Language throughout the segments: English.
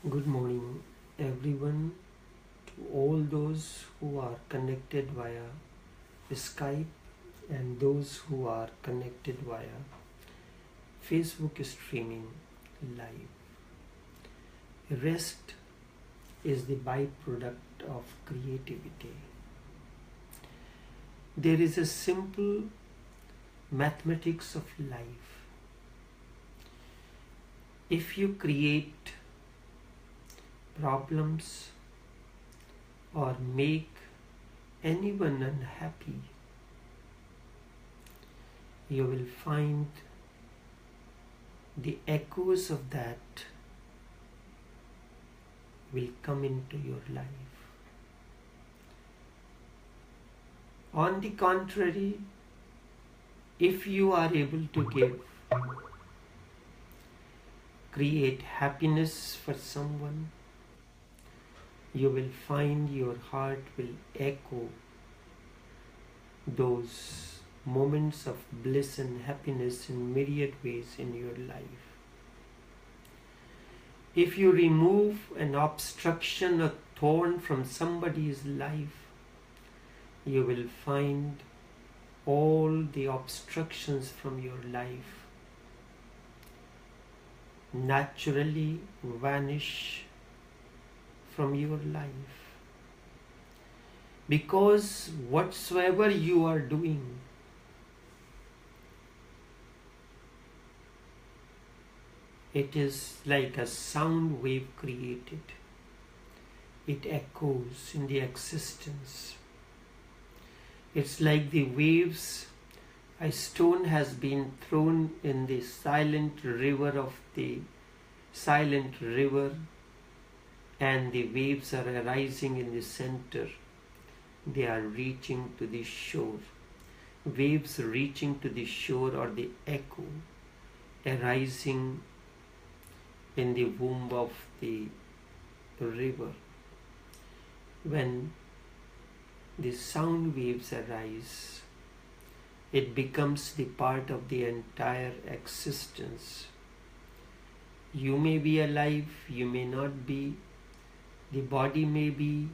Good morning, everyone, to all those who are connected via Skype and those who are connected via Facebook streaming live. Rest is the byproduct of creativity. There is a simple mathematics of life. If you create problems or make anyone unhappy, you will find the echoes of that will come into your life. On the contrary, if you are able to create happiness for someone, you will find your heart will echo those moments of bliss and happiness in myriad ways in your life. If you remove an obstruction or thorn from somebody's life, you will find all the obstructions from your life naturally vanish from your life. Because whatsoever you are doing, it is like a sound wave created. It echoes in the existence. It's like the waves. A stone has been thrown in the silent river, and the waves are arising in the center. They are reaching to the shore. Waves reaching to the shore or the echo arising in the womb of the river. When the sound waves arise, it becomes the part of the entire existence. You may be alive, you may not be, the body may be,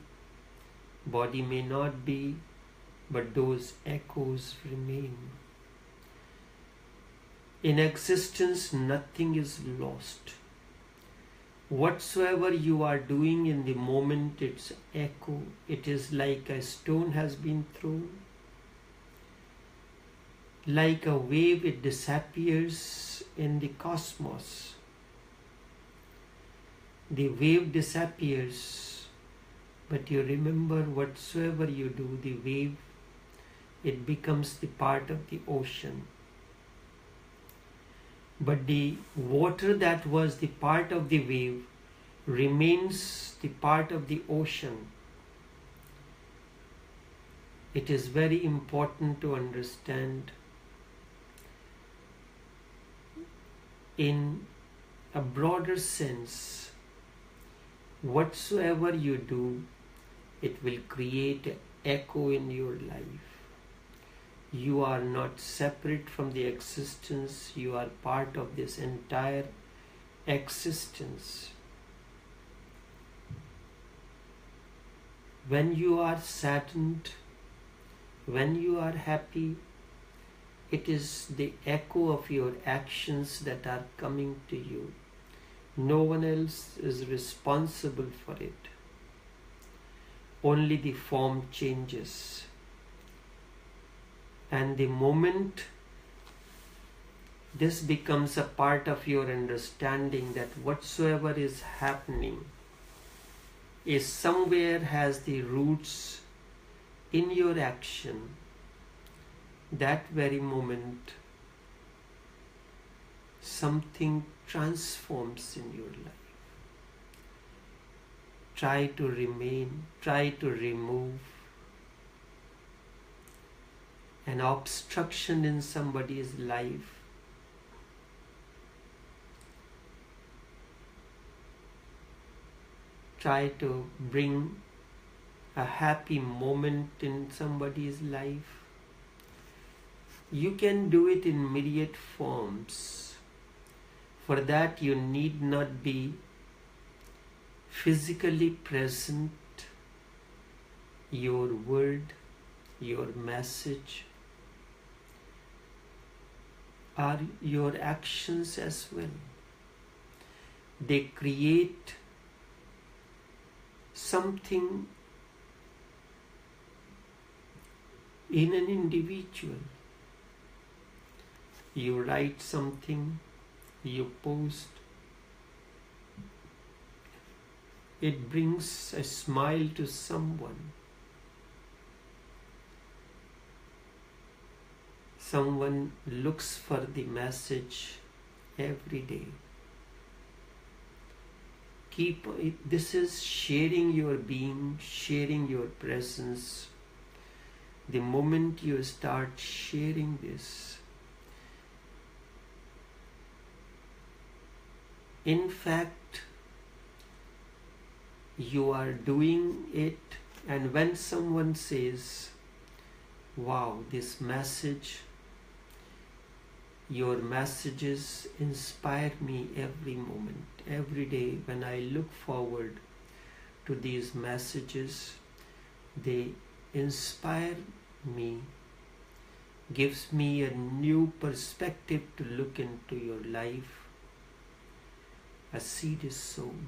body may not be, but those echoes remain. In existence, nothing is lost. Whatsoever you are doing in the moment, its echo, it is like a stone has been thrown. Like a wave, it disappears in the cosmos. The wave disappears, but you remember whatsoever you do, the wave, it becomes the part of the ocean. But the water that was the part of the wave remains the part of the ocean. It is very important to understand in a broader sense, whatsoever you do, it will create an echo in your life. You are not separate from the existence, you are part of this entire existence. When you are saddened, when you are happy, it is the echo of your actions that are coming to you. No one else is responsible for it. Only the form changes. And the moment this becomes a part of your understanding that whatsoever is happening is somewhere has the roots in your action, that very moment something transforms in your life. Try to remove an obstruction in somebody's life. Try to bring a happy moment in somebody's life. You can do it in myriad forms. For that you need not be physically present, your word, your message, are your actions as well. They create something in an individual. You write something, you post, it brings a smile to someone. Someone looks for the message every day. This is sharing your being, sharing your presence. The moment you start sharing this, in fact, you are doing it, and when someone says, wow, this message, your messages inspire me every moment, every day. When I look forward to these messages, they inspire me, gives me a new perspective to look into your life. A seed is sown.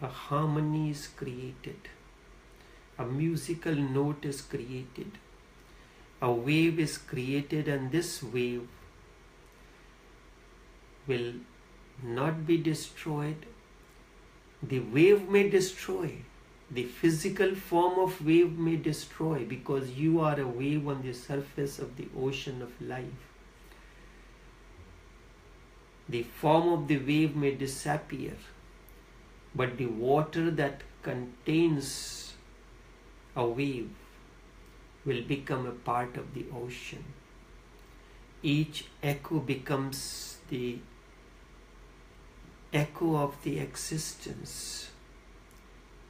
A harmony is created. A musical note is created. A wave is created, and this wave will not be destroyed. The wave may destroy. The physical form of wave may destroy, because you are a wave on the surface of the ocean of life. The form of the wave may disappear, but the water that contains a wave will become a part of the ocean. Each echo becomes the echo of the existence.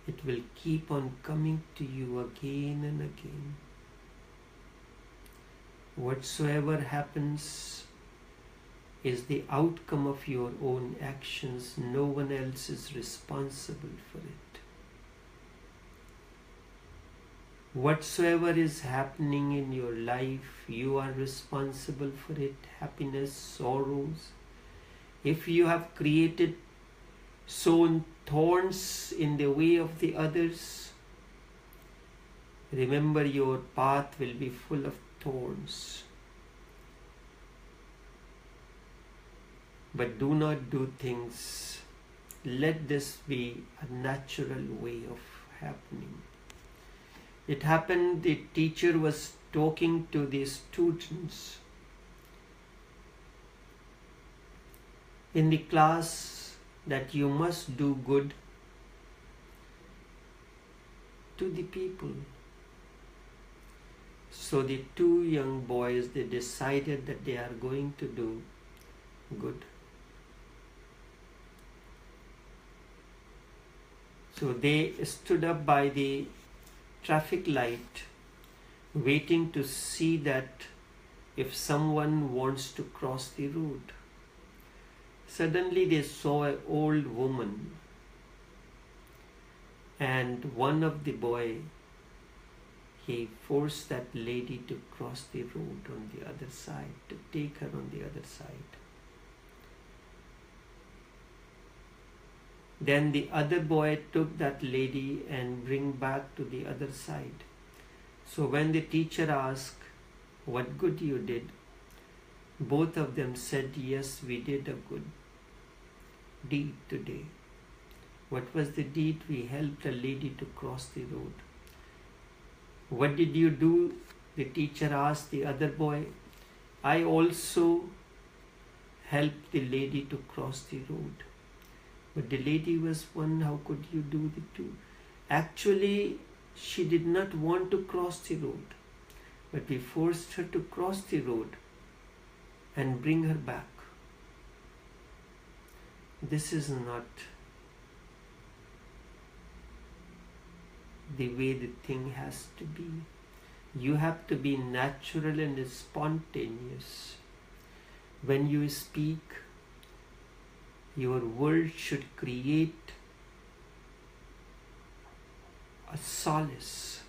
It will keep on coming to you again and again. Whatsoever happens is the outcome of your own actions. No one else is responsible for it. Whatsoever is happening in your life, you are responsible for it. Happiness, sorrows. If you have sown thorns in the way of the others, remember your path will be full of thorns. But do not do things. Let this be a natural way of happening. It happened, the teacher was talking to the students in the class that you must do good to the people. So the two young boys, they decided that they are going to do good. So they stood up by the traffic light, waiting to see that if someone wants to cross the road. Suddenly they saw an old woman, and one of the boy, he forced that lady to cross the road on the other side, to take her on the other side. Then the other boy took that lady and bring back to the other side. So when the teacher asked what good you did, both of them said, yes, we did a good deed today. What was the deed? We helped a lady to cross the road. What did you do? The teacher asked the other boy. I also helped the lady to cross the road. But the lady was one, how could you do the two? Actually, she did not want to cross the road, but we forced her to cross the road and bring her back. This is not the way the thing has to be. You have to be natural and spontaneous. When you speak, Your world should create a solace.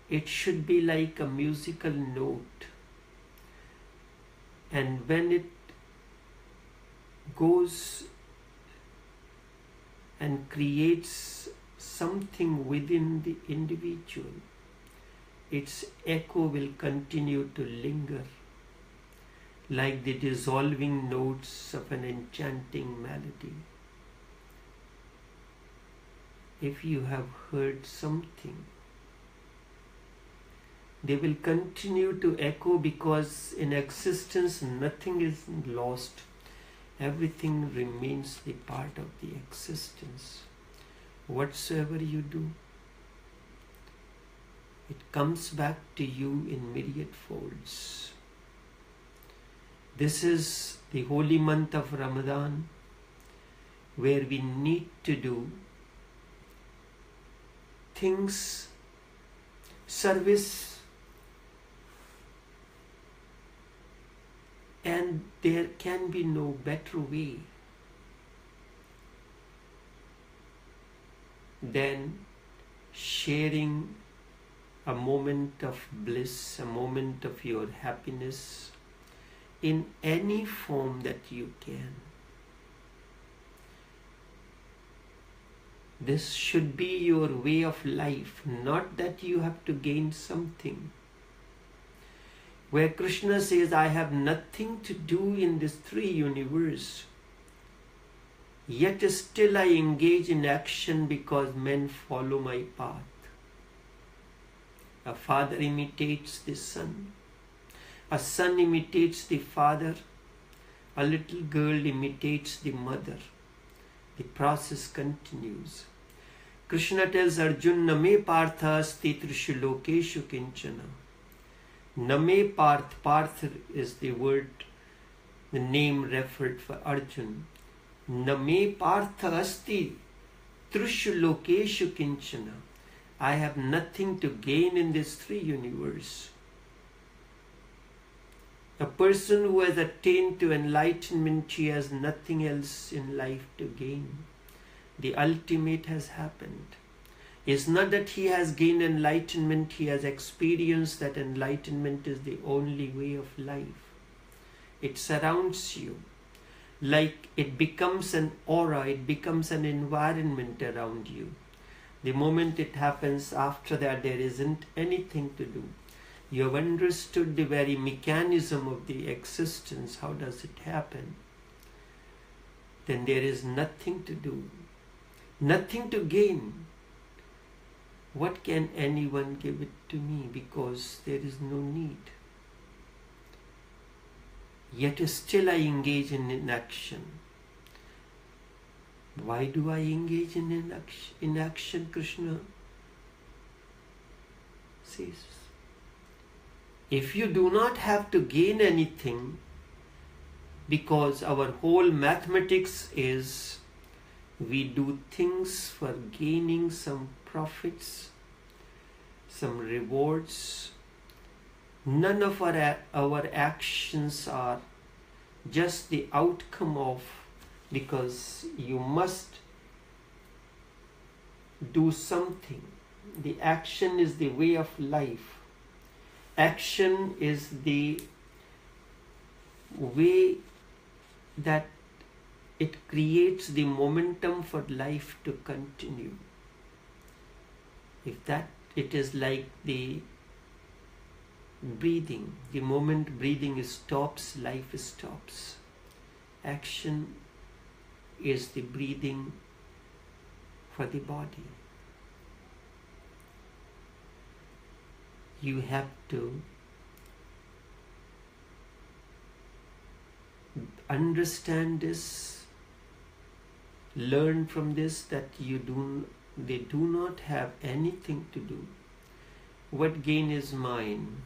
It should be like a musical note. And when it goes and creates something within the individual, its echo will continue to linger like the dissolving notes of an enchanting melody. If you have heard something, they will continue to echo, because in existence nothing is lost. Everything remains the part of the existence. Whatsoever you do, it comes back to you in myriad folds. This is the holy month of Ramadan, where we need to do things, service, and there can be no better way than sharing a moment of bliss, a moment of your happiness in any form that you can. This should be your way of life, not that you have to gain something. Where Krishna says, I have nothing to do in this three universe, yet still I engage in action because men follow my path. A father imitates the son. A son imitates the father. A little girl imitates the mother. The process continues. Krishna tells Arjuna, Name partha asti trishu lokeshu kinchana. Name parth. Parth is the word, the name referred for Arjuna. Name partha asti trishu lokeshu kinchana. I have nothing to gain in this three universe. A person who has attained to enlightenment, he has nothing else in life to gain. The ultimate has happened. It's not that he has gained enlightenment, he has experienced that enlightenment is the only way of life. It surrounds you. Like it becomes an aura, it becomes an environment around you. The moment it happens, after that there isn't anything to do. You have understood the very mechanism of the existence. How does it happen? Then there is nothing to do, nothing to gain. What can anyone give it to me? Because there is no need. Yet still I engage in action. Why do I engage in action? Krishna says, if you do not have to gain anything, because our whole mathematics is we do things for gaining some profits, some rewards. None of our actions are just the outcome of, because you must do something. The action is the way of life. Action is the way that it creates the momentum for life to continue. If that, it is like the breathing. The moment breathing stops, life stops. Action is the breathing for the body. You have to understand this, learn from this, that they do not have anything to do. What gain is mine?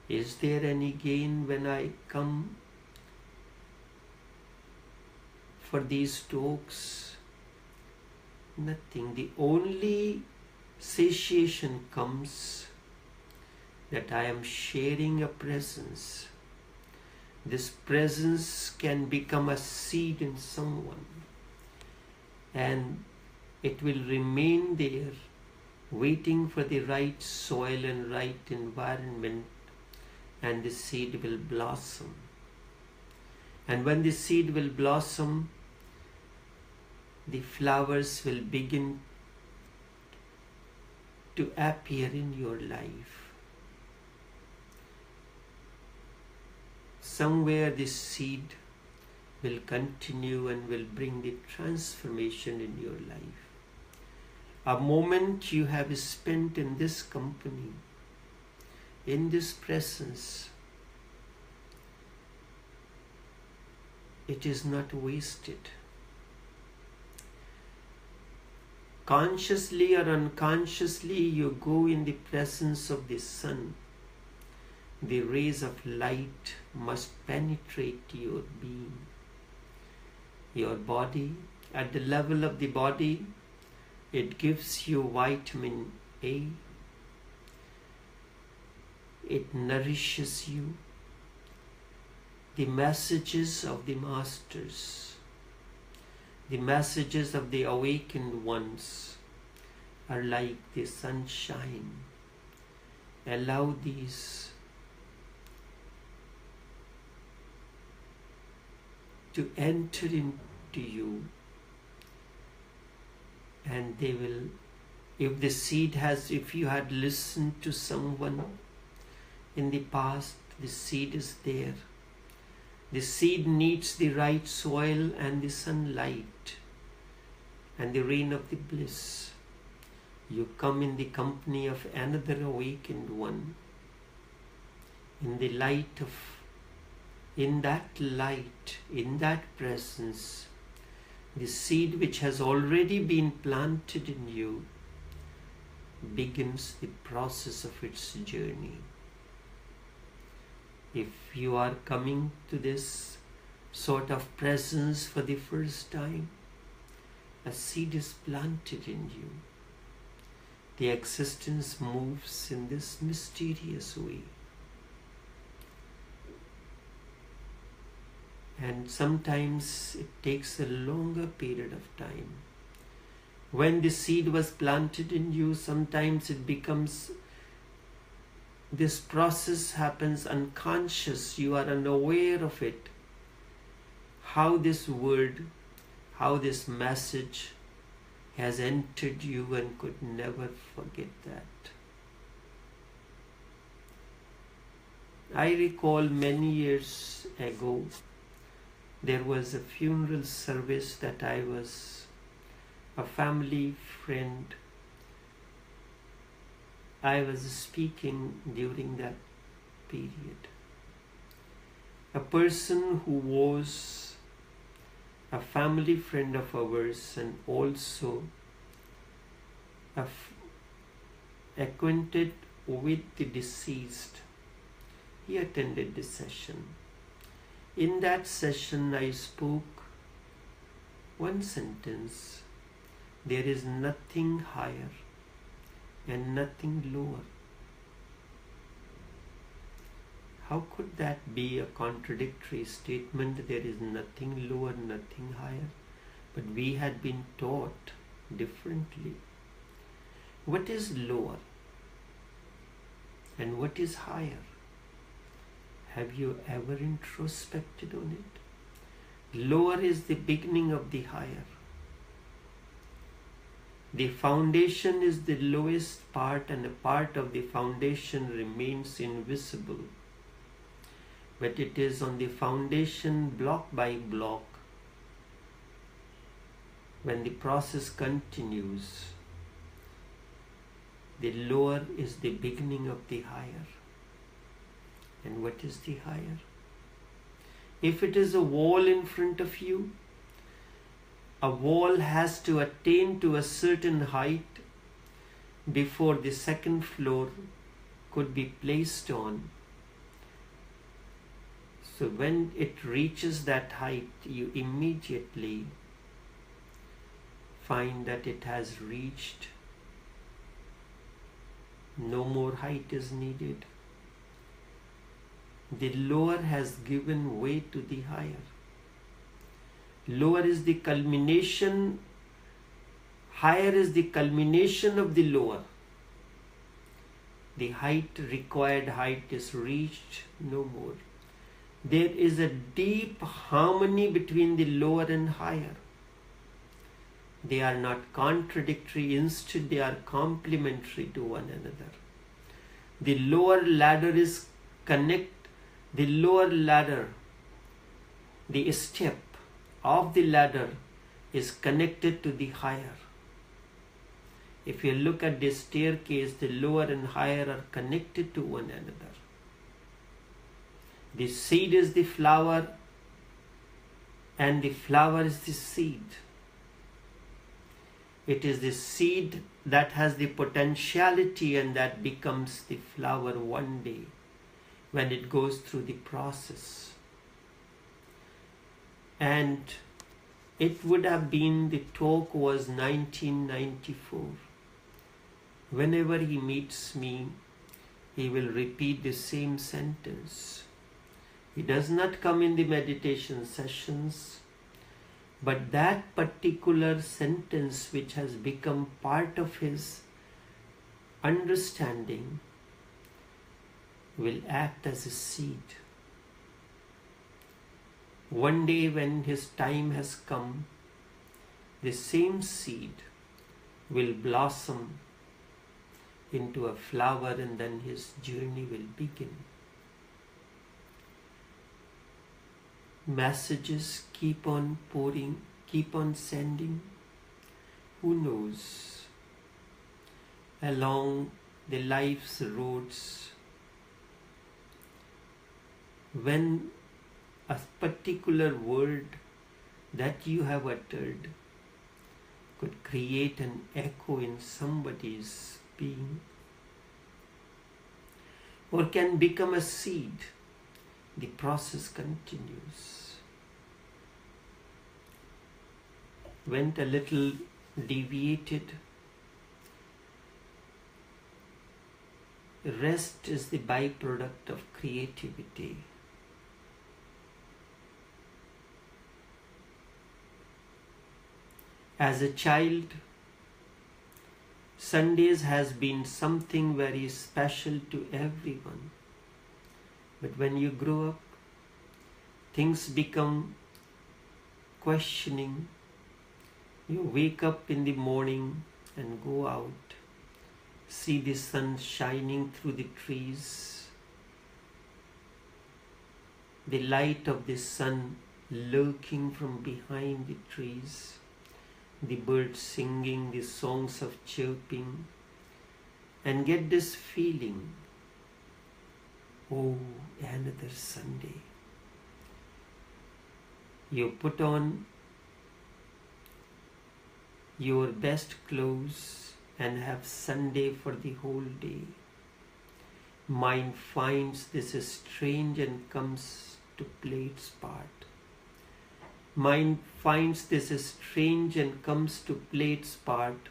Is there any gain when I come for these talks? Nothing. The only satiation comes that I am sharing a presence. This presence can become a seed in someone, and it will remain there waiting for the right soil and right environment, and the seed will blossom. And when the seed will blossom, the flowers will begin to appear in your life. Somewhere this seed will continue and will bring the transformation in your life. A moment you have spent in this company, in this presence, it is not wasted. Consciously or unconsciously, you go in the presence of the sun. The rays of light must penetrate your being, your body. At the level of the body, it gives you vitamin A. It nourishes you. The messages of the masters, the messages of the awakened ones are like the sunshine. Allow these to enter into you, and they will, if you had listened to someone in the past, the seed is there. The seed needs the right soil and the sunlight and the rain of the bliss. You come in the company of another awakened one, in the light of, in that light, in that presence, the seed which has already been planted in you begins the process of its journey. If you are coming to this sort of presence for the first time, a seed is planted in you. The existence moves in this mysterious way. And sometimes it takes a longer period of time. When the seed was planted in you, sometimes it becomes, this process happens unconscious. You are unaware of it. How this word, how this message has entered you and could never forget that. I recall many years ago, there was a funeral service that I was, a family friend, I was speaking during that period. A person who was a family friend of ours and also acquainted with the deceased, he attended the session. In that session, I spoke one sentence: there is nothing higher and nothing lower. How could that be a contradictory statement? There is nothing lower, nothing higher. But we had been taught differently. What is lower and what is higher? Have you ever introspected on it? Lower is the beginning of the higher. The foundation is the lowest part, and a part of the foundation remains invisible. But it is on the foundation, block by block, when the process continues, the lower is the beginning of the higher. And what is the higher? If it is a wall in front of you, a wall has to attain to a certain height before the second floor could be placed on. So when it reaches that height, you immediately find that it has reached. No more height is needed. the lower has given way to the higher. Lower is the culmination, higher is the culmination of the lower. The required height is reached no more. There is a deep harmony between the lower and higher. They are not contradictory, instead they are complementary to one another. The lower ladder is the lower ladder, the step of the ladder is connected to the higher. If you look at the staircase, the lower and higher are connected to one another. The seed is the flower and the flower is the seed. It is the seed that has the potentiality and that becomes the flower one day when it goes through the process. And it would have been, the talk was 1994. Whenever he meets me, he will repeat the same sentence. He does not come in the meditation sessions, but that particular sentence which has become part of his understanding will act as a seed. One day when his time has come, the same seed will blossom into a flower, and then his journey will begin. Messages keep on pouring, keep on sending. Who knows? Along the life's roads, when a particular word that you have uttered could create an echo in somebody's being, or can become a seed, the process continues. Went a little deviated. Rest is the byproduct of creativity. As a child, Sundays has been something very special to everyone. But when you grow up, things become questioning. You wake up in the morning and go out, see the sun shining through the trees, the light of the sun lurking from behind the trees, the birds singing the songs of chirping, and get this feeling, oh, another Sunday. You put on your best clothes and have Sunday for the whole day. Mind finds this is strange and comes to play its part. Mind finds this is strange and comes to play its part.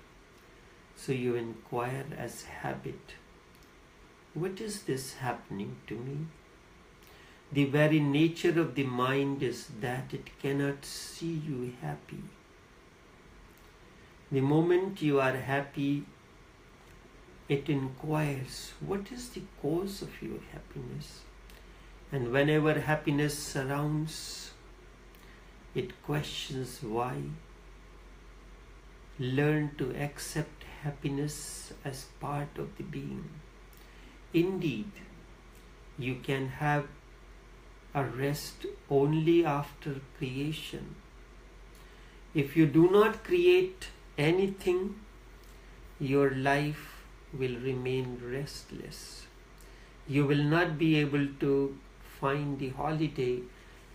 So you inquire as habit, what is this happening to me? The very nature of the mind is that it cannot see you happy. The moment you are happy, it inquires, what is the cause of your happiness? And whenever happiness surrounds, it questions why. Learn to accept happiness as part of the being. Indeed, you can have a rest only after creation. If you do not create anything, your life will remain restless. You will not be able to find the holiday,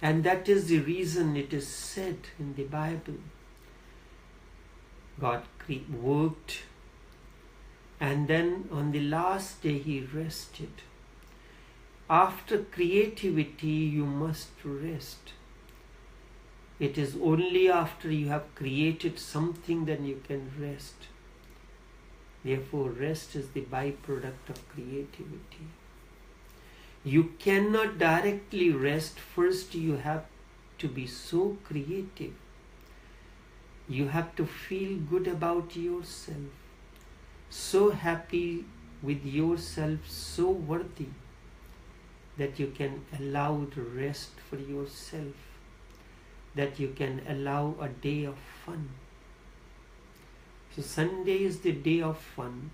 and that is the reason it is said in the Bible. God worked, and then on the last day he rested. After creativity, you must rest. It is only after you have created something then you can rest. Therefore, rest is the byproduct of creativity. You cannot directly rest. First, you have to be so creative. You have to feel good about yourself, so happy with yourself, so worthy that you can allow the rest for yourself, that you can allow a day of fun. So Sunday is the day of fun.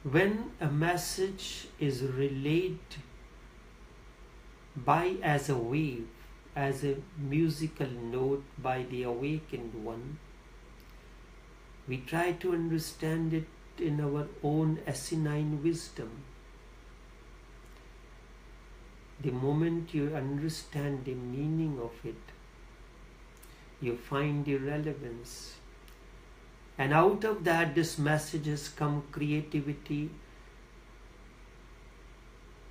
When a message is relayed as a wave, as a musical note by the awakened one, we try to understand it in our own asinine wisdom. The moment you understand the meaning of it, you find the relevance. And out of that, this message has come creativity.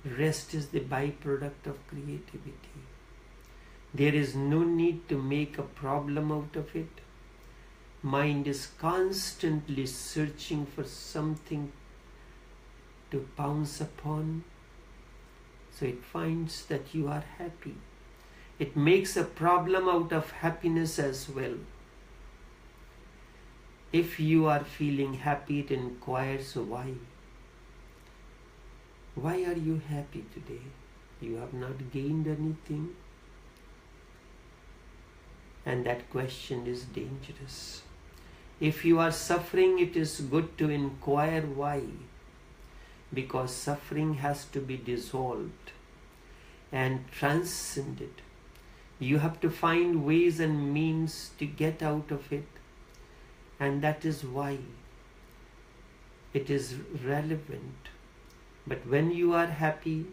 Rest is the byproduct of creativity. There is no need to make a problem out of it. Mind is constantly searching for something to pounce upon. So it finds that you are happy. It makes a problem out of happiness as well. If you are feeling happy, it inquires why. Why are you happy today? You have not gained anything. And that question is dangerous. If you are suffering, it is good to inquire why. Because suffering has to be dissolved and transcended. You have to find ways and means to get out of it. And that is why it is relevant. But when you are happy,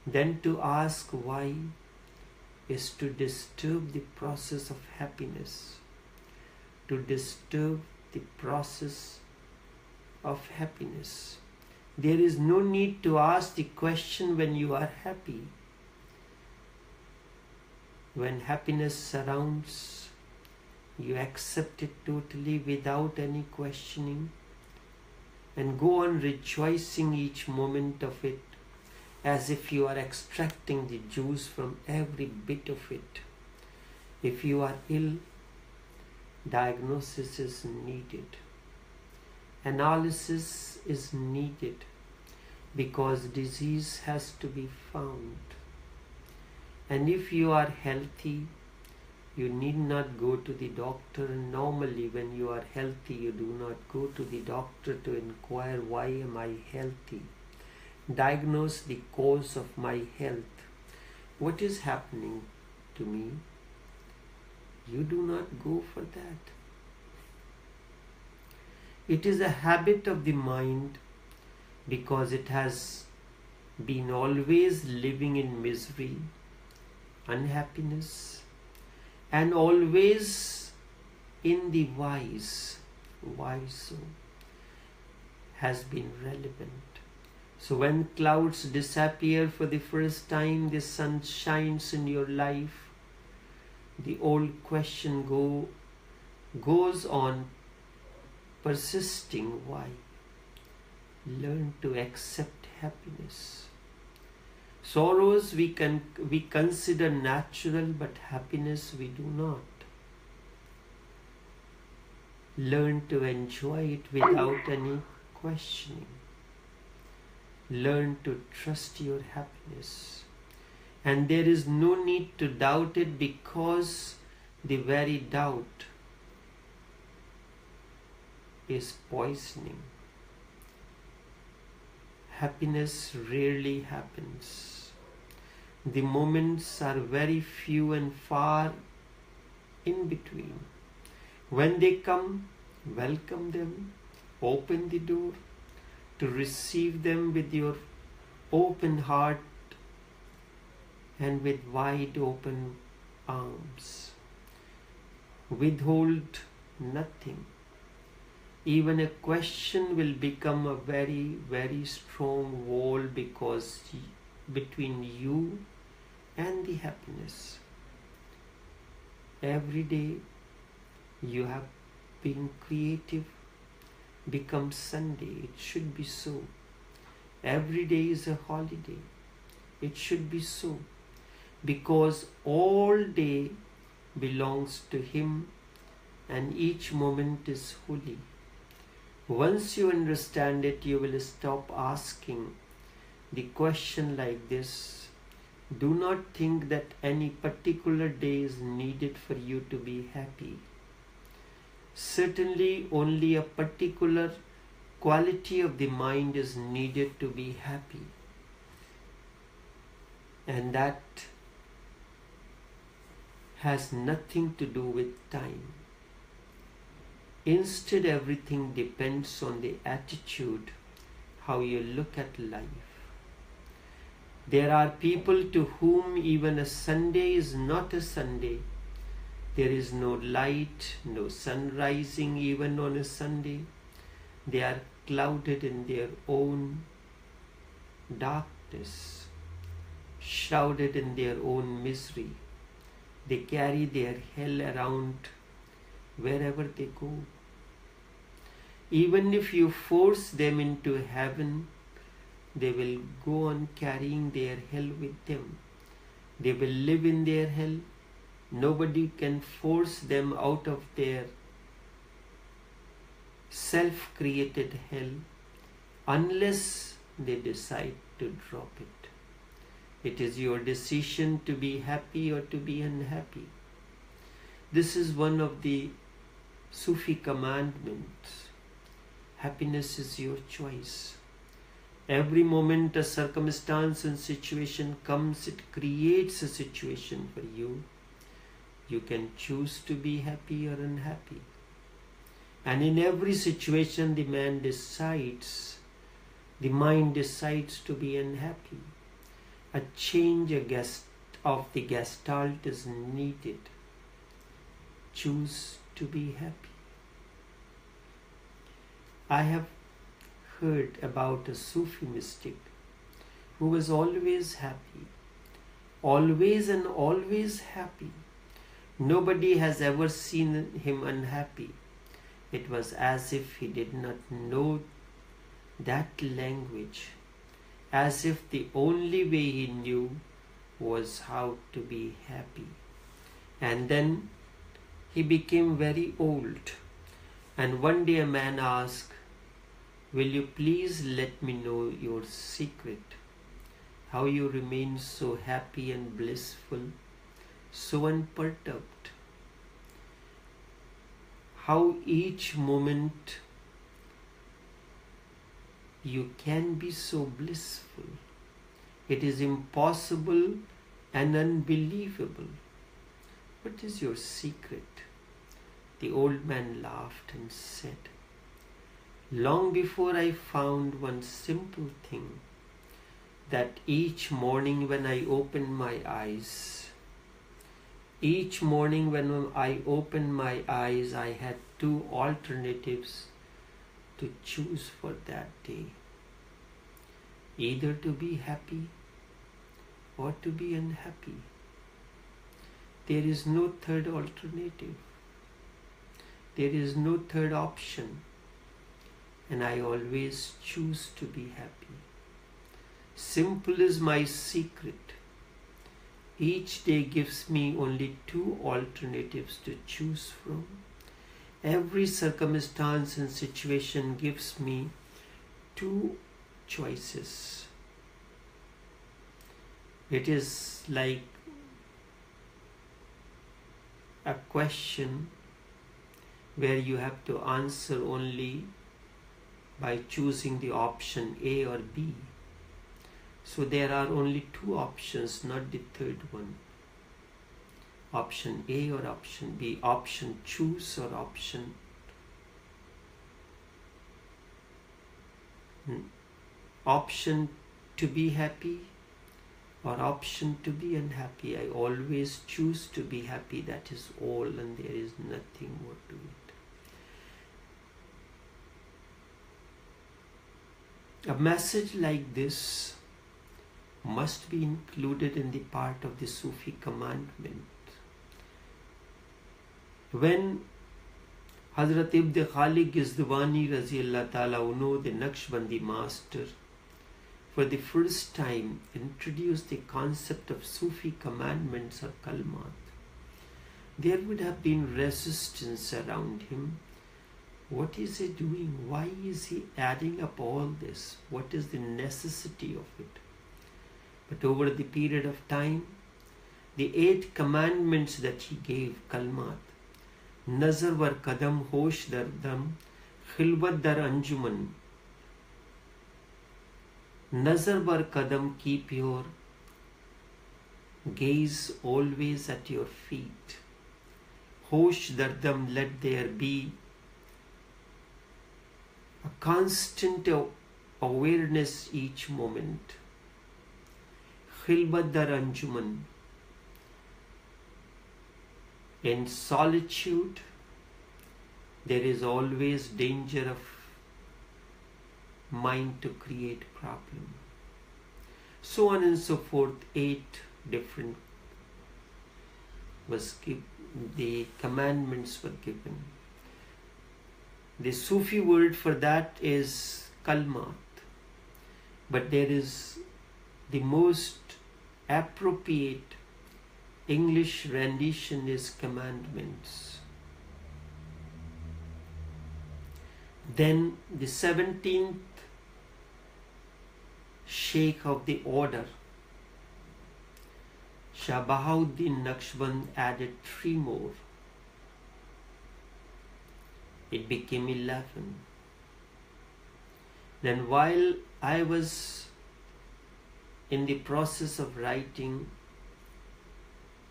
then to ask why is to disturb the process of happiness, to disturb the process of happiness. There is no need to ask the question when you are happy. When happiness surrounds, you accept it totally without any questioning and go on rejoicing each moment of it as if you are extracting the juice from every bit of it. If you are ill, diagnosis is needed. Analysis is needed because disease has to be found. And if you are healthy, you need not go to the doctor. Normally, when you are healthy, you do not go to the doctor to inquire, why am I healthy? Diagnose the cause of my health. What is happening to me? You do not go for that. It is a habit of the mind because it has been always living in misery, unhappiness, and always in the whys. Why so? Has been relevant. So when clouds disappear for the first time, the sun shines in your life, the old question goes on persisting. Why? Learn to accept happiness. Sorrows we consider natural, but happiness we do not. Learn to enjoy it without any questioning. Learn to trust your happiness. And there is no need to doubt it, because the very doubt is poisoning. Happiness rarely happens. The moments are very few and far in between. When they come, welcome them, open the door to receive them with your open heart and with wide open arms. Withhold nothing. Even a question will become a very, very strong wall, because between you and the happiness. Every day you have been creative. Become Sunday. It should be so. Every day is a holiday. It should be so, because all day belongs to Him and each moment is holy. Once you understand it, you will stop asking the question like this. Do not think that any particular day is needed for you to be happy. Certainly, only a particular quality of the mind is needed to be happy. And that has nothing to do with time. Instead, everything depends on the attitude, how you look at life. There are people to whom even a Sunday is not a Sunday. There is no light, no sun rising even on a Sunday. They are clouded in their own darkness, shrouded in their own misery. They carry their hell around wherever they go. Even if you force them into heaven, they will go on carrying their hell with them. They will live in their hell. Nobody can force them out of their self-created hell unless they decide to drop it. It is your decision to be happy or to be unhappy. This is one of the Sufi commandments. Happiness is your choice. Every moment a circumstance and situation comes, it creates a situation for you. You can choose to be happy or unhappy. And in every situation the mind decides to be unhappy. A change of the gestalt is needed. Choose to be happy. I have heard about a Sufi mystic who was always happy. Always and always happy. Nobody has ever seen him unhappy. It was as if he did not know that language, as if the only way he knew was how to be happy. And then he became very old, and one day a man asked, "Will you please let me know your secret? How you remain so happy and blissful, so unperturbed? How each moment you can be so blissful? It is impossible and unbelievable. What is your secret?" The old man laughed and said, "Long before I found one simple thing, that each morning when I open my eyes, I had two alternatives to choose for that day. Either to be happy or to be unhappy. There is no third alternative. There is no third option. And I always choose to be happy. Simple is my secret. Each day gives me only two alternatives to choose from. Every circumstance and situation gives me two choices. It is like a question where you have to answer only by choosing the option A or B. So there are only two options, not the third one. Option A or option B, option choose or option to be happy or option to be unhappy. I always choose to be happy, that is all, and there is nothing more to it. A message like this must be included in the part of the Sufi commandment. When Hazrat Ibn Khalid Gizdwani Raziallah Ta'ala Anhu, the Naqshbandi master, for the first time introduced the concept of Sufi commandments or kalmat, there would have been resistance around him. What is he doing? Why is he adding up all this? What is the necessity of it? But over the period of time, the 8 commandments that he gave, kalmat, nazar var kadam, hosh dar dam, khilwat dar anjuman. Nazar bar kadam, keep your gaze always at your feet. Hosh dardam, let there be a constant awareness each moment. Khilbat dar anjuman, in solitude there is always danger of mind to create problem. So on and so forth. 8 different the commandments were given. The Sufi word for that is kalmat, but there is the most appropriate English rendition is commandments. Then the 17th Sheikh of the order, Shah Bahauddin Naqshband, added 3 more. It became 11. Then while I was in the process of writing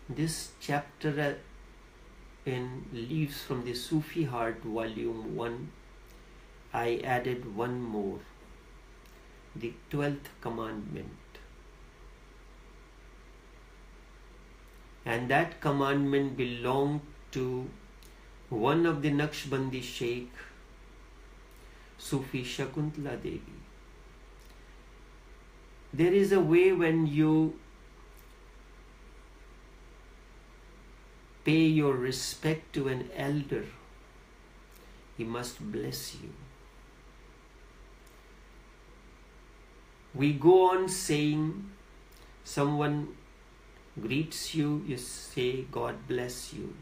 this chapter in Leaves from the Sufi Heart, Volume 1, I added 1 more, the 12th commandment. And that commandment belonged to one of the Naqshbandi Sheikh, Sufi Shakuntala Devi. There is a way when you pay your respect to an elder, he must bless you. We go on saying, someone greets you, you say, God bless you.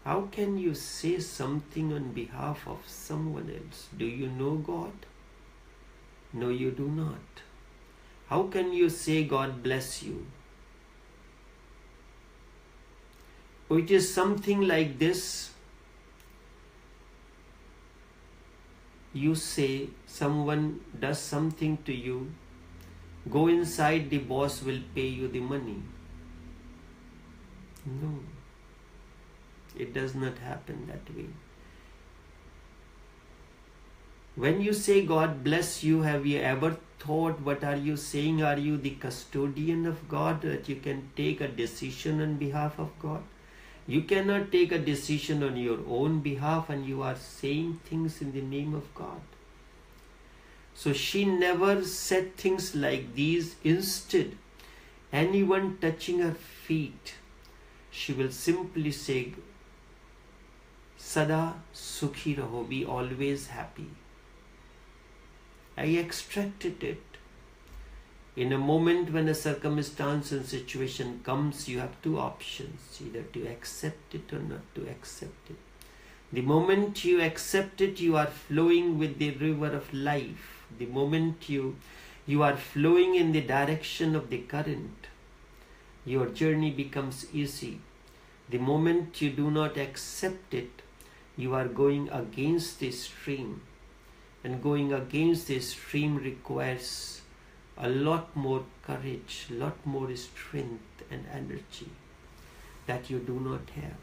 How can you say something on behalf of someone else? Do you know God? No, you do not. How can you say God bless you? It is something like this. You say someone does something to you, go inside, the boss will pay you the money. No, it does not happen that way. When you say God bless you, have you ever thought what are you saying? Are you the custodian of God, that you can take a decision on behalf of God? You cannot take a decision on your own behalf, and you are saying things in the name of God. So she never said things like these. Instead, anyone touching her feet, she will simply say, Sada sukhi raho, be always happy. I extracted it. In a moment when a circumstance and situation comes, you have 2 options, either to accept it or not to accept it. The moment you accept it, you are flowing with the river of life. The moment you are flowing in the direction of the current, your journey becomes easy. The moment you do not accept it, you are going against the stream. And going against the stream requires a lot more courage, a lot more strength and energy that you do not have.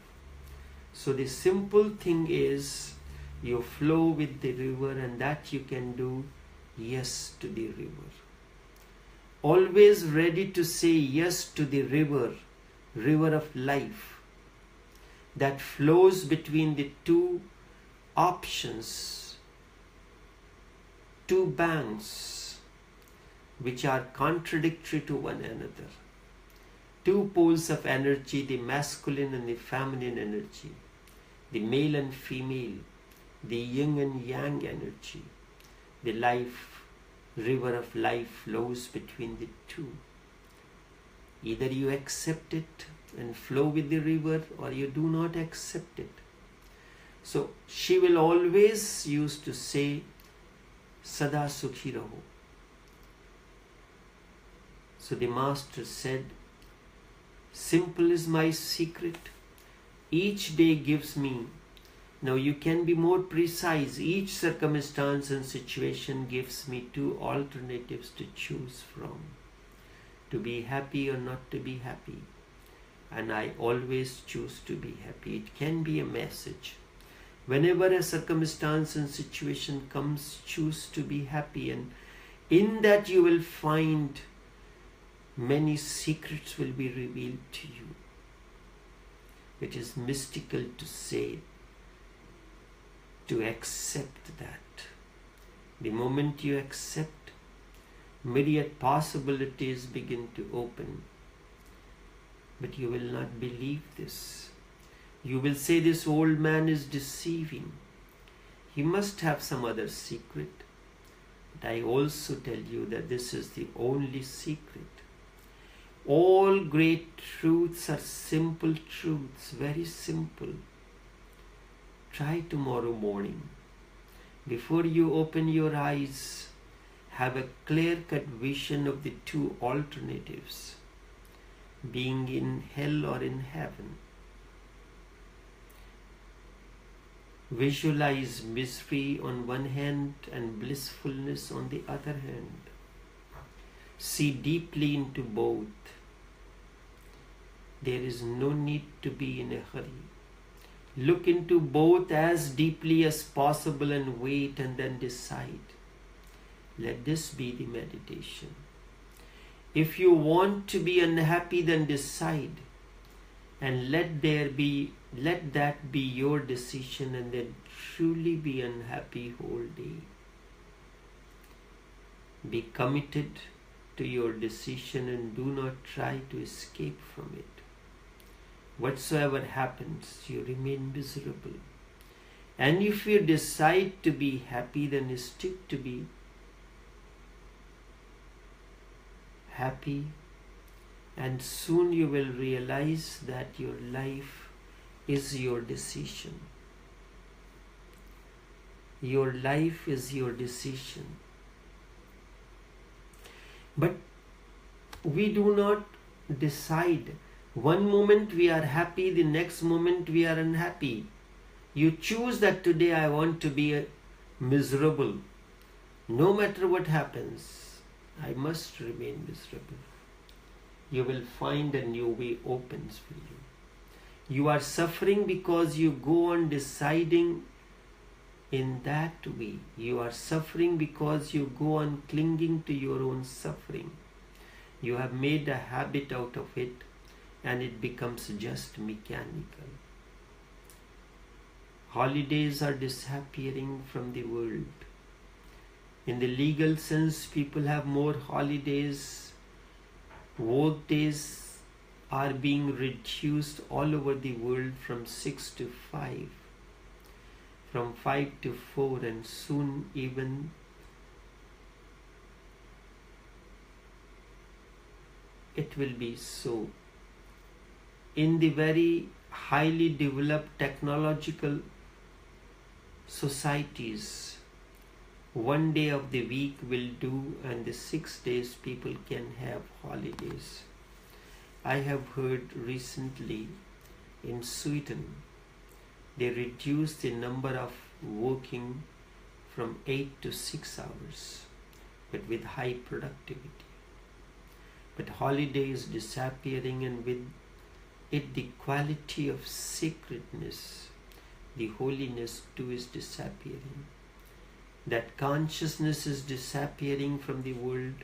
So the simple thing is, you flow with the river, and that you can do yes to the river. Always ready to say yes to the river, river of life, that flows between the 2 options, 2 banks, which are contradictory to one another. 2 poles of energy, the masculine and the feminine energy, the male and female, the yin and yang energy, the life river of life flows between the two. Either you accept it and flow with the river, or you do not accept it. So she will always used to say, Sada Sukhi Raho. So the master said, simple is my secret. Each day gives me. Now you can be more precise. Each circumstance and situation gives me two alternatives to choose from. To be happy or not to be happy. And I always choose to be happy. It can be a message. Whenever a circumstance and situation comes, choose to be happy. And in that you will find many secrets will be revealed to you. It is mystical to say, to accept that. The moment you accept, myriad possibilities begin to open. But you will not believe this. You will say this old man is deceiving. He must have some other secret. But I also tell you that this is the only secret. All great truths are simple truths, very simple. Try tomorrow morning. Before you open your eyes, have a clear-cut vision of the two alternatives, being in hell or in heaven. Visualize misery on one hand and blissfulness on the other hand. See deeply into both. There is no need to be in a hurry. Look into both as deeply as possible and wait and then decide. Let this be the meditation. If you want to be unhappy, then decide. And let that be your decision, and then truly be unhappy whole day. Be committed to your decision and do not try to escape from it. Whatsoever happens, you remain miserable. And if you decide to be happy, then stick to be happy. And soon you will realize that your life is your decision. Your life is your decision. But we do not decide. One moment we are happy, the next moment we are unhappy. You choose that today I want to be miserable. No matter what happens, I must remain miserable. You will find a new way opens for you. You are suffering because you go on deciding in that way. You are suffering because you go on clinging to your own suffering. You have made a habit out of it, and it becomes just mechanical. Holidays are disappearing from the world. In the legal sense, people have more holidays. Work days are being reduced all over the world from 6 to 5, from 5 to 4, and soon even it will be so. In the very highly developed technological societies, one day of the week will do, and the 6 days people can have holidays. I have heard recently in Sweden, they reduced the number of working from 8 to 6 hours, but with high productivity. But holiday is disappearing, and with it the quality of sacredness, the holiness too is disappearing. That consciousness is disappearing from the world.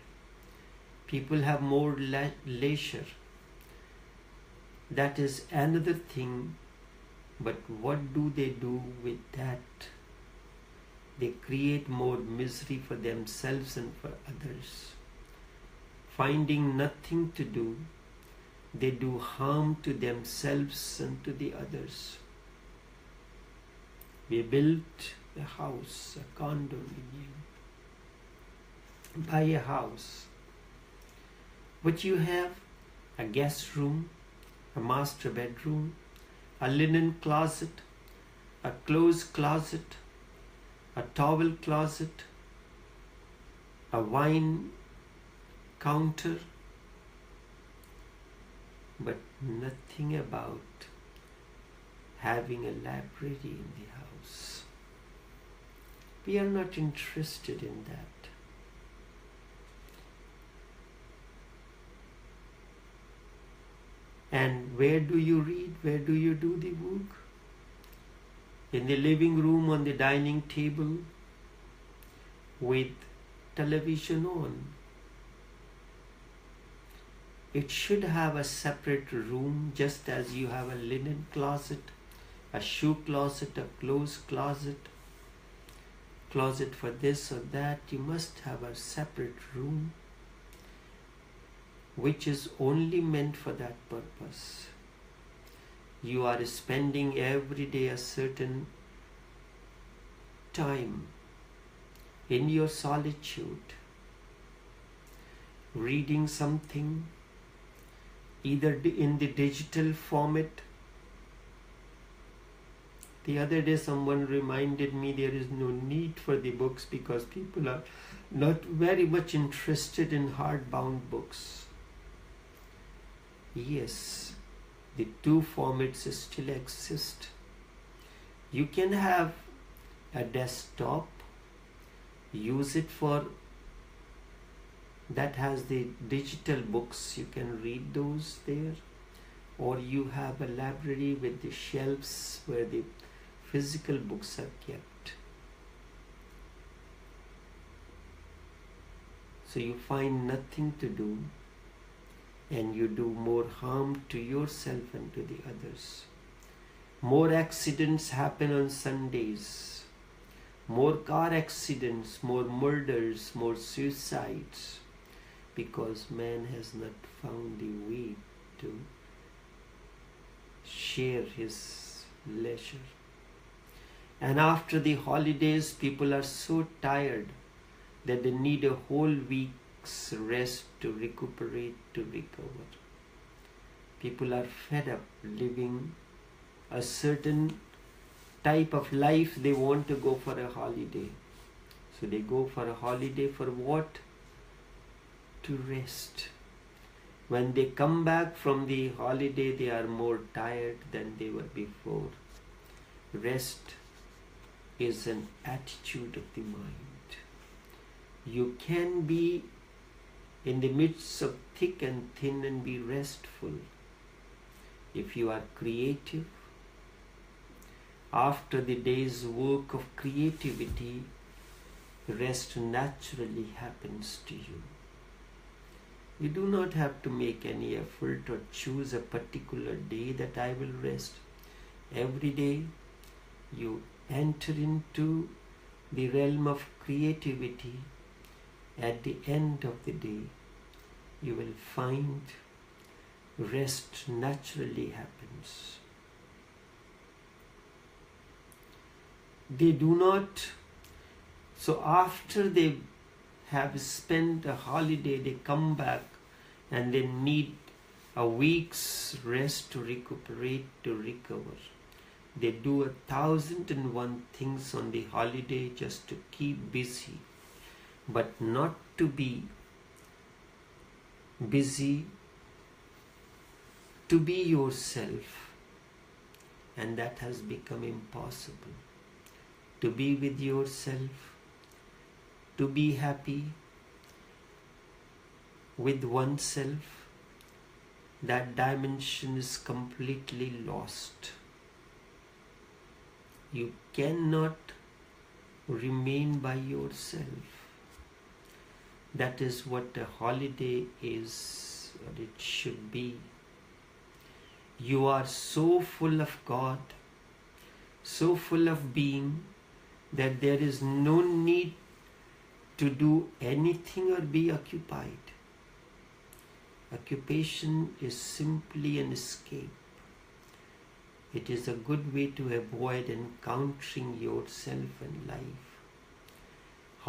People have more leisure. That is another thing. But what do they do with that? They create more misery for themselves and for others. Finding nothing to do, they do harm to themselves and to the others. We built a house, a condominium. buy a house, but you have a guest room, a master bedroom, a linen closet, a clothes closet, a towel closet, a wine counter, but nothing about having a library in the house. We are not interested in that. And where do you read? Where do you do the work? In the living room, on the dining table, with television on. It should have a separate room, just as you have a linen closet, a shoe closet, a clothes closet, closet for this or that. You must have a separate room which is only meant for that purpose. You are spending every day a certain time in your solitude, reading something, either in the digital format. The other day someone reminded me there is no need for the books because people are not very much interested in hardbound books. Yes, the two formats still exist. You can have a desktop, use it for that has the digital books, you can read those there, or you have a library with the shelves where the physical books are kept. So you find nothing to do and you do more harm to yourself and to the others. More accidents happen on Sundays, more car accidents, more murders, more suicides, because man has not found the way to share his leisure. And after the holidays, people are so tired that they need a whole week's rest to recuperate, to recover. People are fed up living a certain type of life. They want to go for a holiday. So they go for a holiday for what? To rest. When they come back from the holiday, they are more tired than they were before. Rest is an attitude of the mind. You can be in the midst of thick and thin and be restful. If you are creative, after the day's work of creativity, rest naturally happens to you. You do not have to make any effort or choose a particular day that I will rest. Every day you enter into the realm of creativity. At the end of the day, you will find rest naturally happens. They do not, so after they have spent a holiday, they come back and they need a week's rest to recuperate, to recover. They do 1,001 things on the holiday just to keep busy, but not to be busy, to be yourself. And that has become impossible. To be with yourself, to be happy with oneself, that dimension is completely lost. You cannot remain by yourself. That is what a holiday is, or it should be. You are so full of God, so full of being, that there is no need to do anything or be occupied. Occupation is simply an escape. It is a good way to avoid encountering yourself and life.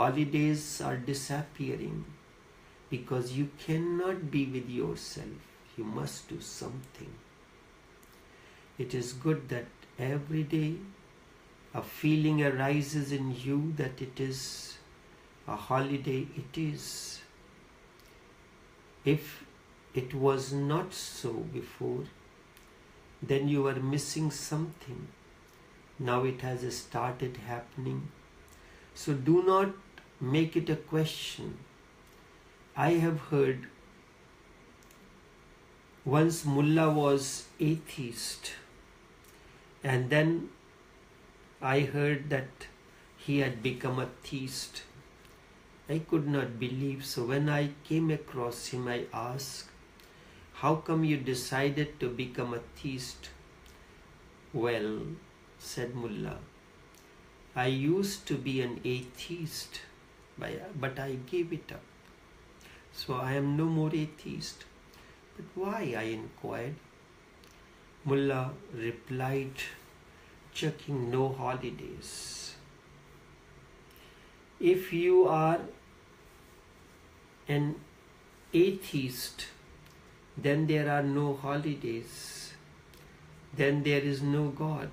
Holidays are disappearing because you cannot be with yourself. You must do something. It is good that every day a feeling arises in you that it is a holiday. It is. If it was not so before, then you are missing something. Now it has started happening. So do not make it a question. I have heard once Mullah was atheist, and then I heard that he had become a theist. I could not believe. So when I came across him, I asked, how come you decided to become a theist? Well, said Mullah, I used to be an atheist, but I gave it up. So I am no more atheist. But why? I inquired. Mullah replied, checking no holidays. If you are an atheist, then there are no holidays. Then there is no God.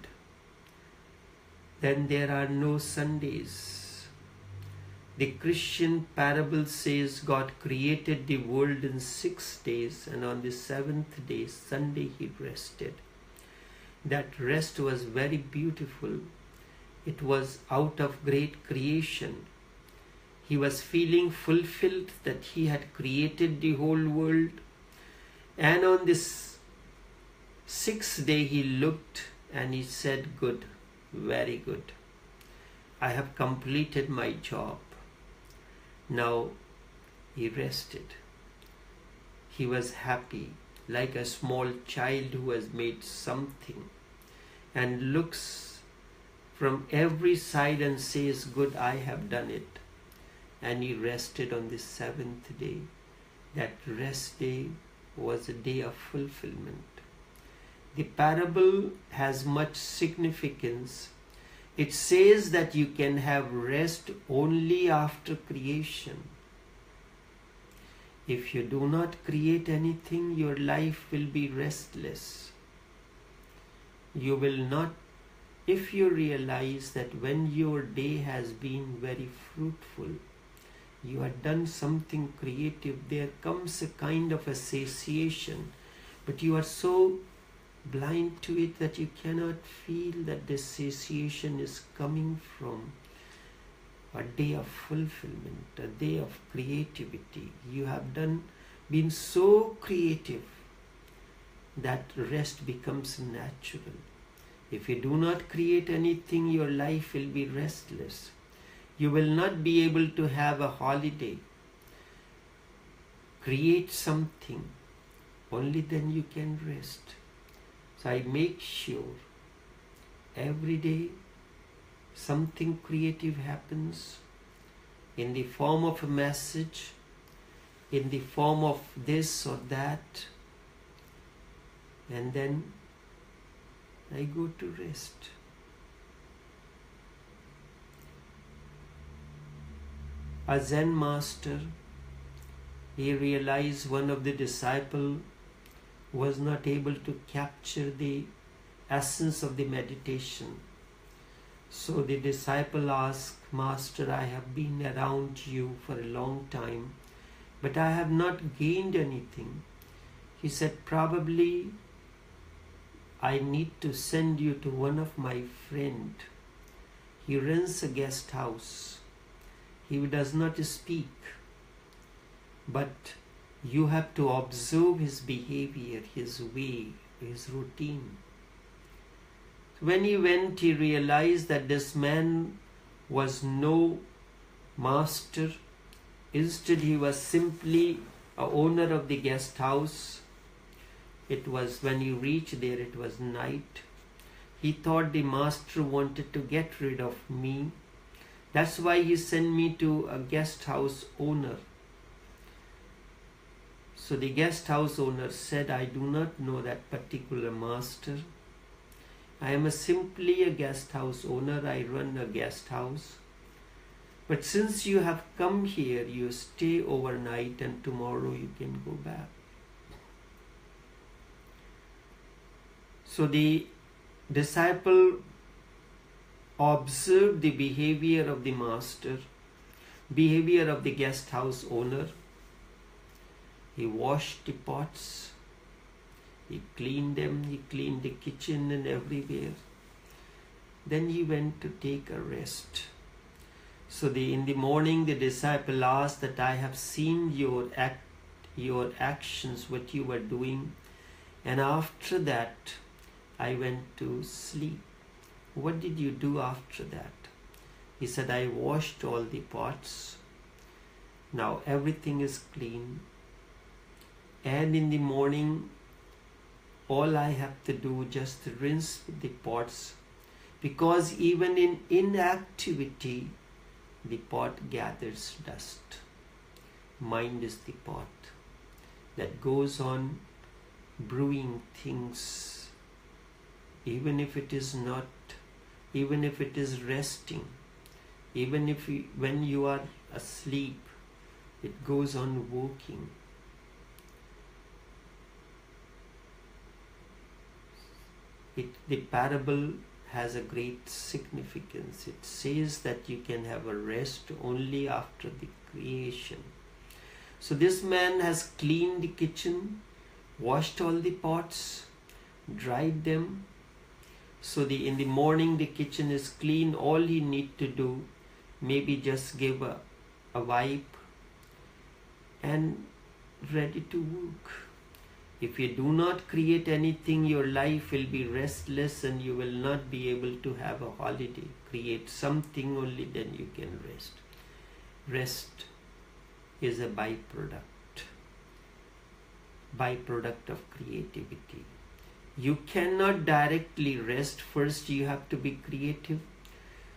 Then there are no Sundays. The Christian parable says God created the world in 6 days, and on the 7th day, Sunday, he rested. That rest was very beautiful. It was out of great creation. He was feeling fulfilled that he had created the whole world. And on this 6th day, he looked and he said, good, very good. I have completed my job. Now he rested. He was happy, like a small child who has made something and looks from every side and says, good, I have done it. And he rested on the 7th day. That rest day was a day of fulfillment. The parable has much significance. It says that you can have rest only after creation. If you do not create anything, your life will be restless. You will not, if you realize that when your day has been very fruitful, you have done something creative, there comes a kind of a satiation, but you are so blind to it that you cannot feel that this satiation is coming from a day of fulfillment, a day of creativity. You have been so creative that rest becomes natural. If you do not create anything, your life will be restless. You will not be able to have a holiday. Create something. Only then you can rest. So I make sure every day something creative happens in the form of a message, in the form of this or that, and then I go to rest. A Zen master, he realized one of the disciples was not able to capture the essence of the meditation. So the disciple asked, Master, I have been around you for a long time, but I have not gained anything. He said, probably I need to send you to one of my friend. He runs a guest house. He does not speak, but you have to observe his behavior, his way, his routine. When he went, he realized that this man was no master. Instead, he was simply a owner of the guest house. It was, when he reached there, it was night. He thought the master wanted to get rid of me. That's why he sent me to a guest house owner. So the guest house owner said, I do not know that particular master. I am simply a guest house owner. I run a guest house. But since you have come here, you stay overnight and tomorrow you can go back. So the disciple observed the behavior of the master, behavior of the guest house owner. He washed the pots, he cleaned them, he cleaned the kitchen and everywhere. Then he went to take a rest. So in the morning the disciple asked that I have seen your actions, what you were doing, and after that I went to sleep. What did you do after that? He said, I washed all the pots. Now everything is clean. And in the morning, all I have to do just rinse the pots, because even in inactivity, the pot gathers dust. Mind is the pot that goes on brewing things, even if it is not, even if it is resting, even if when you are asleep, it goes on working. The parable has a great significance. It says that you can have a rest only after the creation. So this man has cleaned the kitchen, washed all the pots, dried them. So in the morning the kitchen is clean. All he need to do, maybe just give a wipe and ready to work. If you do not create anything, your life will be restless and you will not be able to have a holiday. Create something, only then you can rest. Rest is a byproduct of creativity. You cannot directly rest. First you have to be creative.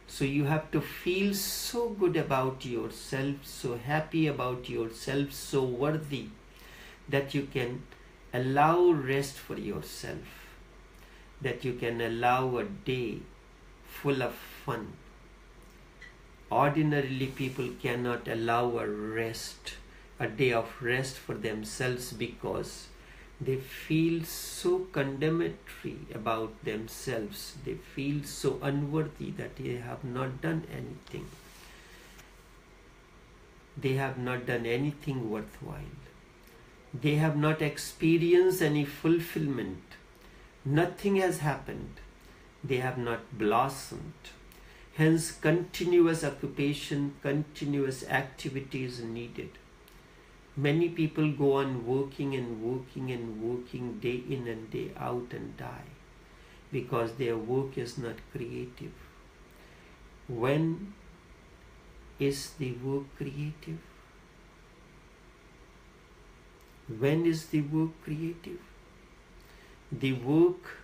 So you have to feel so good about yourself, so happy about yourself, so worthy that you can allow rest for yourself, that you can allow a day full of fun. Ordinarily, people cannot allow a day of rest for themselves, because they feel so condemnatory about themselves. They feel so unworthy that they have not done anything. They have not done anything worthwhile. They have not experienced any fulfillment. Nothing has happened. They have not blossomed. Hence, continuous occupation, continuous activity is needed. Many people go on working and working and working day in and day out and die because their work is not creative. When is the work creative? When is the work creative? The work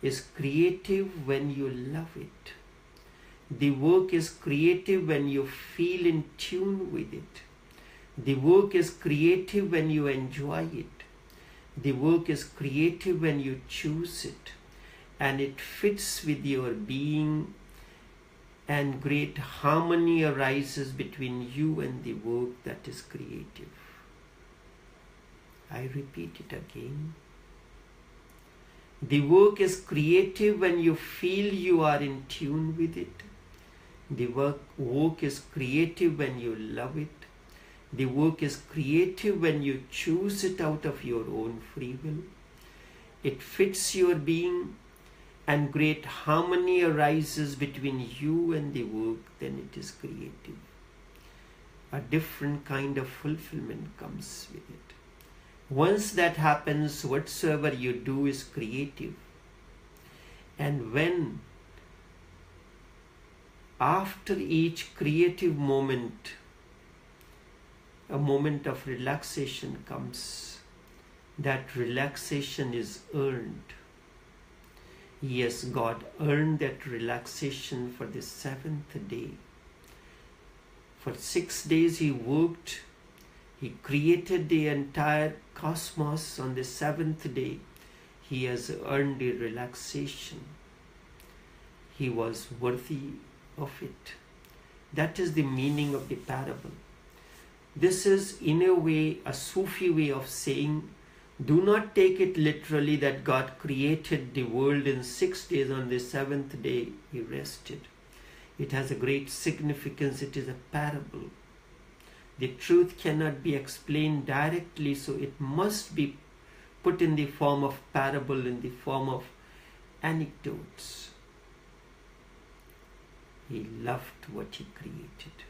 is creative when you love it. The work is creative when you feel in tune with it. The work is creative when you enjoy it. The work is creative when you choose it. And it fits with your being, and great harmony arises between you and the work that is creative. I repeat it again. The work is creative when you feel you are in tune with it. The work is creative when you love it. The work is creative when you choose it out of your own free will. It fits your being, and great harmony arises between you and the work. Then it is creative. A different kind of fulfillment comes with it. Once that happens, whatsoever you do is creative. And when, after each creative moment, a moment of relaxation comes, that relaxation is earned. Yes, God earned that relaxation for the seventh day. For 6 days He worked. He created the entire cosmos. On the seventh day, He has earned a relaxation. He was worthy of it. That is the meaning of the parable. This is in a way a Sufi way of saying, do not take it literally that God created the world in 6 days, on the 7th day he rested. It has a great significance. It is a parable. The truth cannot be explained directly, so it must be put in the form of parable, in the form of anecdotes. He loved what he created.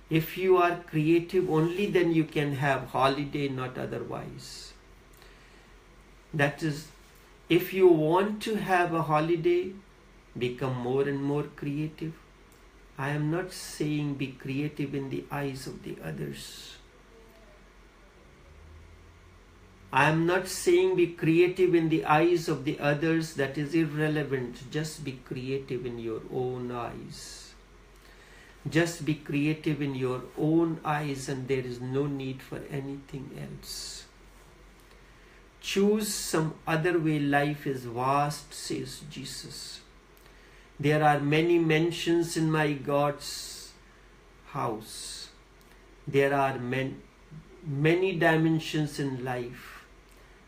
If you are creative, only then you can have holiday, not otherwise. That is, if you want to have a holiday, become more and more creative. I am not saying be creative in the eyes of the others. I am not saying be creative in the eyes of the others. That is irrelevant. Just be creative in your own eyes. Just be creative in your own eyes, and there is no need for anything else. Choose some other way. Life is vast, says Jesus. There are many mansions in my God's house. There are many dimensions in life.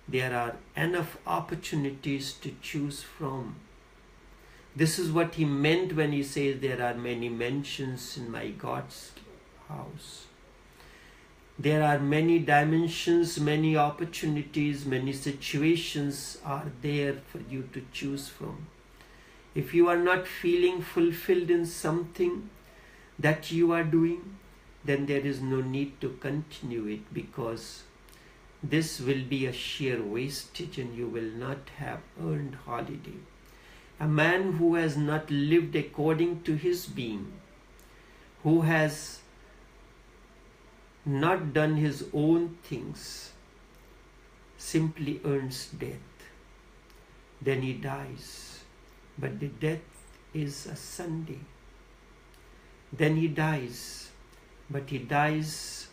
There are enough opportunities to choose from. This is what he meant when he says there are many mansions in my God's house. There are many dimensions, many opportunities, many situations are there for you to choose from. If you are not feeling fulfilled in something that you are doing, then there is no need to continue it, because this will be a sheer wastage and you will not have earned holiday. A man who has not lived according to his being, who has not done his own things, simply earns death. Then he dies. But the death is a Sunday. Then he dies. But he dies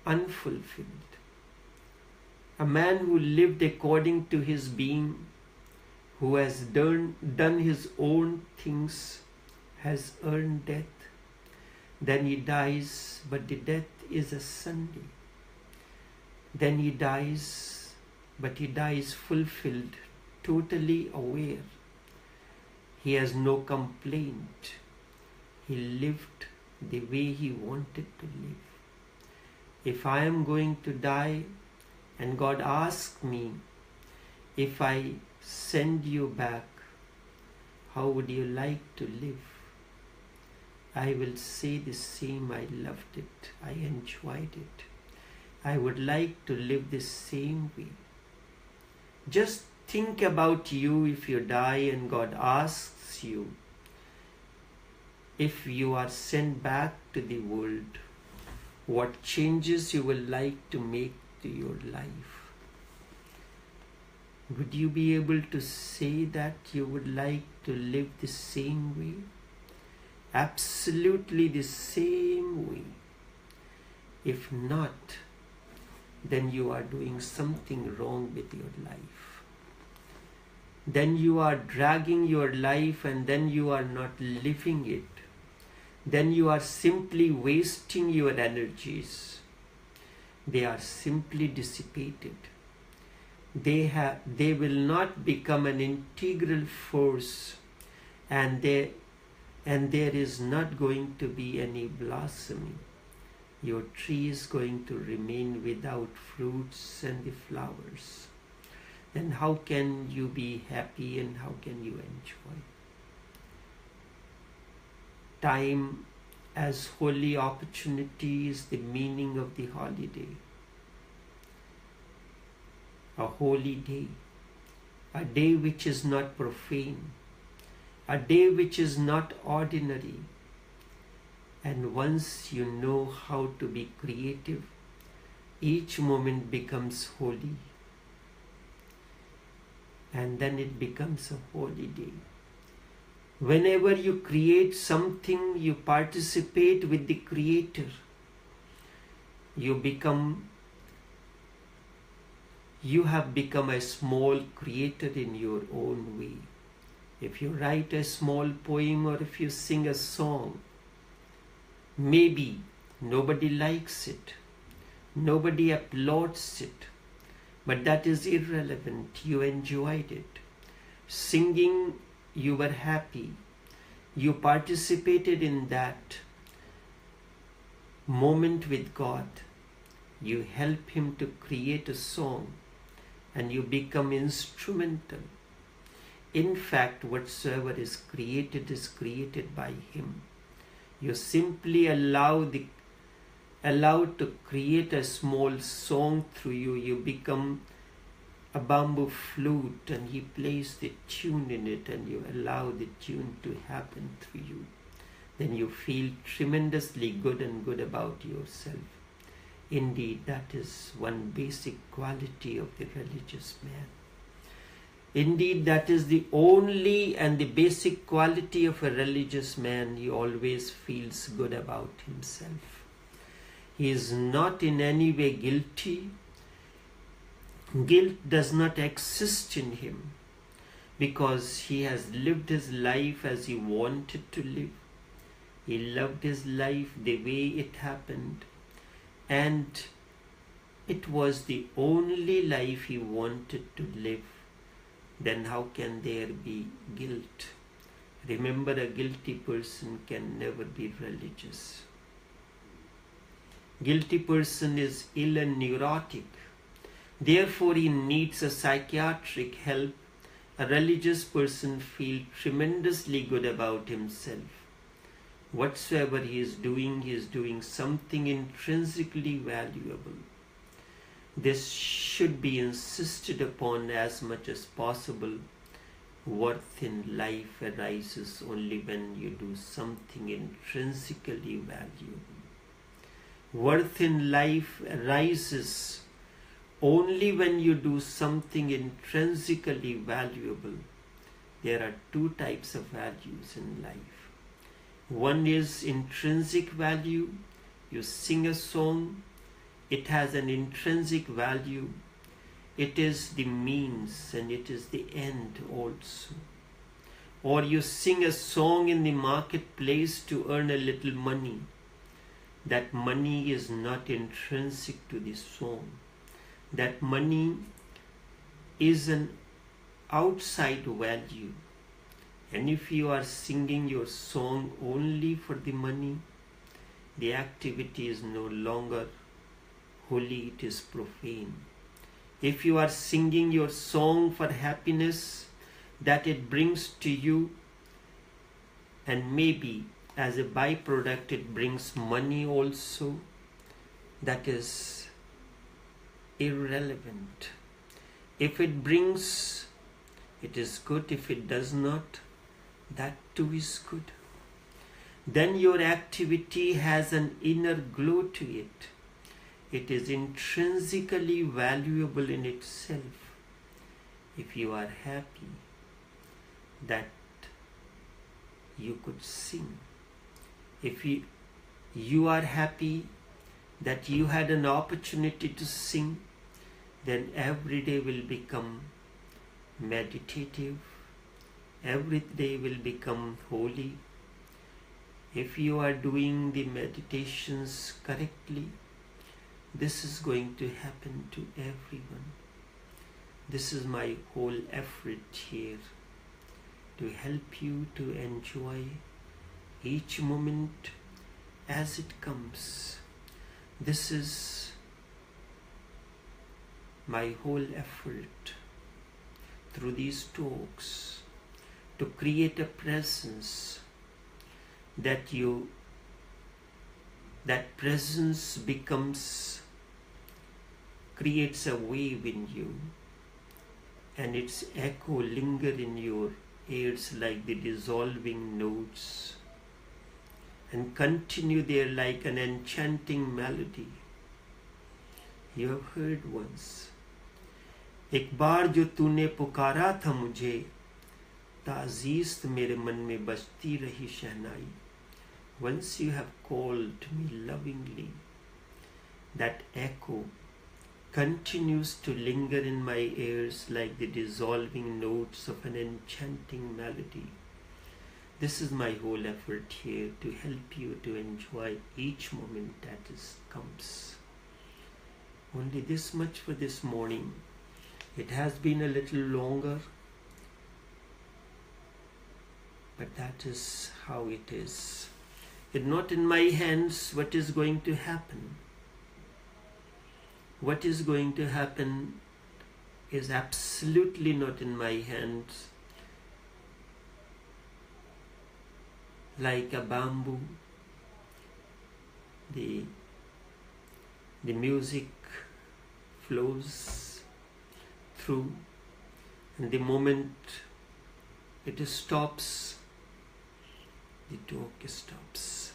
unfulfilled. A man who lived according to his being, who has done his own things, has earned death. Then he dies, but the death is a Sunday. Then he dies, but he dies fulfilled, totally aware. He has no complaint. He lived the way he wanted to live. If I am going to die and God asks me, if I send you back, how would you like to live? I will say the same. I loved it. I enjoyed it. I would like to live the same way. Just think about you if you die and God asks you if you are sent back to the world, what changes you will like to make to your life. Would you be able to say that you would like to live the same way? Absolutely the same way. If not, then you are doing something wrong with your life. Then you are dragging your life and then you are not living it. Then you are simply wasting your energies. They are simply dissipated. They will not become an integral force, and there is not going to be any blossoming. Your tree is going to remain without fruits and the flowers. Then how can you be happy and how can you enjoy? Time as holy opportunity is the meaning of the holiday. A holy day, a day which is not profane, a day which is not ordinary. And once you know how to be creative, each moment becomes holy. And then it becomes a holy day. Whenever you create something, you participate with the Creator. You become You have become a small creator in your own way. If you write a small poem or if you sing a song, maybe nobody likes it, nobody applauds it, but that is irrelevant. You enjoyed it. Singing, you were happy. You participated in that moment with God. You help Him to create a song and you become instrumental. In fact, whatsoever is created by Him. You simply allowed to create a small song through you. You become a bamboo flute and He plays the tune in it and you allow the tune to happen through you. Then you feel tremendously good and good about yourself. Indeed, that is one basic quality of the religious man. Indeed, that is the only and the basic quality of a religious man. He always feels good about himself. He is not in any way guilty. Guilt does not exist in him because he has lived his life as he wanted to live. He loved his life the way it happened, and it was the only life he wanted to live. Then how can there be guilt? Remember, a guilty person can never be religious. Guilty person is ill and neurotic. Therefore, he needs a psychiatric help. A religious person feels tremendously good about himself. Whatsoever he is doing something intrinsically valuable. This should be insisted upon as much as possible. Worth in life arises only when you do something intrinsically valuable. Worth in life arises only when you do something intrinsically valuable. There are two types of values in life. One is intrinsic value. You sing a song, it has an intrinsic value. It is the means and it is the end also. Or you sing a song in the marketplace to earn a little money. That money is not intrinsic to the song. That money is an outside value. And if you are singing your song only for the money, the activity is no longer holy, it is profane. If you are singing your song for happiness that it brings to you, and maybe as a byproduct it brings money also, that is irrelevant. If it brings, it is good. If it does not, that too is good. Then your activity has an inner glow to it. It is intrinsically valuable in itself. If you are happy that you could sing, if you are happy that you had an opportunity to sing, then every day will become meditative. Every day will become holy. If you are doing the meditations correctly, this is going to happen to everyone. This is my whole effort here, to help you to enjoy each moment as it comes. This is my whole effort through these talks, to create a presence that presence creates a wave in you, and its echo linger in your ears like the dissolving notes and continue there like an enchanting melody. You have heard once, एक बार जो तूने पुकारा था मुझे, ताज़ीस्त मेरे मन में बजती रही शहनाई. Once you have called me lovingly, that echo continues to linger in my ears like the dissolving notes of an enchanting melody. This is my whole effort here, to help you to enjoy each moment that comes. Only this much for this morning. It has been a little longer, but that is how it is. It's not in my hands what is going to happen. What is going to happen is absolutely not in my hands. Like a bamboo, the music flows through, and the moment it stops, the talk stops.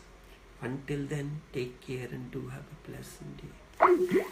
Until then, take care and do have a pleasant day.